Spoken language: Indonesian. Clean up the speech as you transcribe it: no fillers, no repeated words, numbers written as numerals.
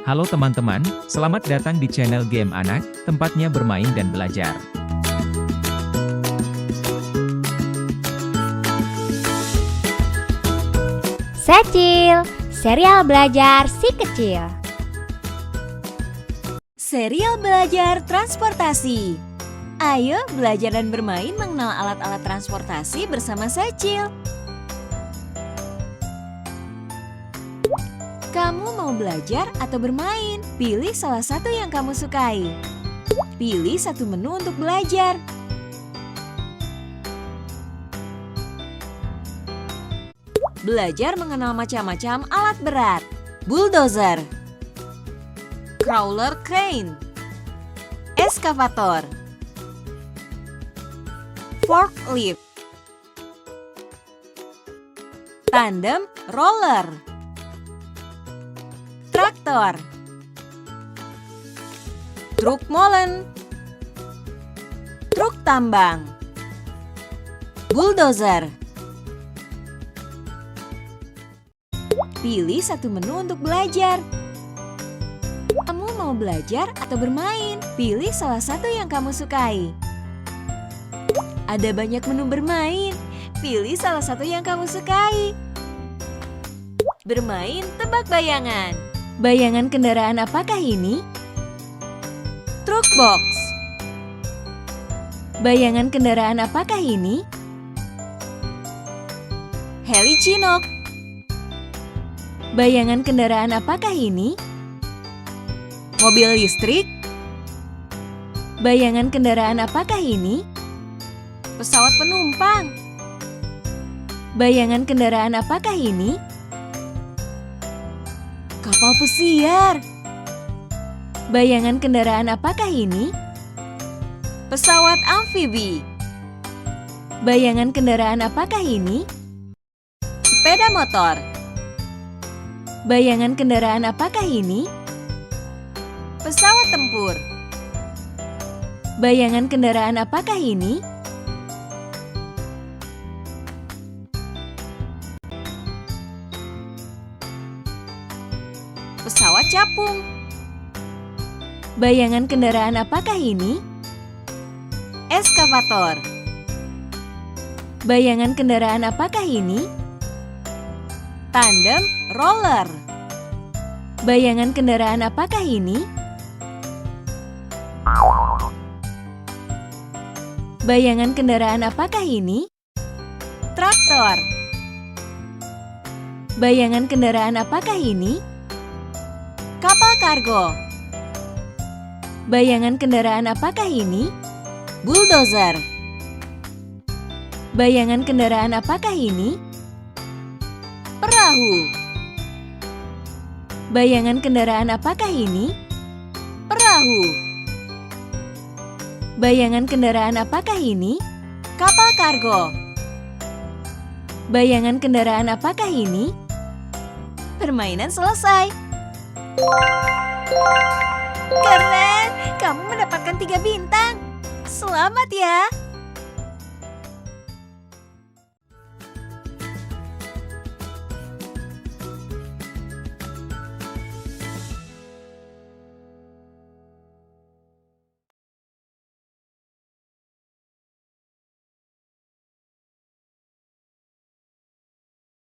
Halo teman-teman, selamat datang di channel Game Anak, tempatnya bermain dan belajar. Secil, serial belajar si kecil. Serial belajar transportasi. Ayo belajar dan bermain mengenal alat-alat transportasi bersama Secil. Kamu mau belajar atau bermain? Pilih salah satu yang kamu sukai. Pilih satu menu untuk belajar. Belajar mengenal macam-macam alat berat. Bulldozer, crawler crane, eskavator, forklift, tandem roller, traktor, truk molen, truk tambang, bulldozer. Pilih satu menu untuk belajar. Kamu mau belajar atau bermain? Pilih salah satu yang kamu sukai. Ada banyak menu bermain. Pilih salah satu yang kamu sukai. Bermain tebak bayangan. Bayangan kendaraan apakah ini? Truk box. Bayangan kendaraan apakah ini? Heli Chinook. Bayangan kendaraan apakah ini? Mobil listrik. Bayangan kendaraan apakah ini? Pesawat penumpang. Bayangan kendaraan apakah ini? Kapal pesiar. Bayangan kendaraan apakah ini? Pesawat amfibi. Bayangan kendaraan apakah ini? Sepeda motor. Bayangan kendaraan apakah ini? Pesawat tempur. Bayangan kendaraan apakah ini? Pesawat capung. Bayangan kendaraan apakah ini? Eskavator. Bayangan kendaraan apakah ini? Tandem roller. Bayangan kendaraan apakah ini? Bayangan kendaraan apakah ini? Traktor. Bayangan kendaraan apakah ini? Kapal kargo. Bayangan kendaraan apakah ini? Bulldozer. Bayangan kendaraan apakah ini? Perahu. Bayangan kendaraan apakah ini? Perahu. Bayangan kendaraan apakah ini? Kapal kargo. Bayangan kendaraan apakah ini? Permainan selesai. Keren, kamu mendapatkan 3 bintang. Selamat ya.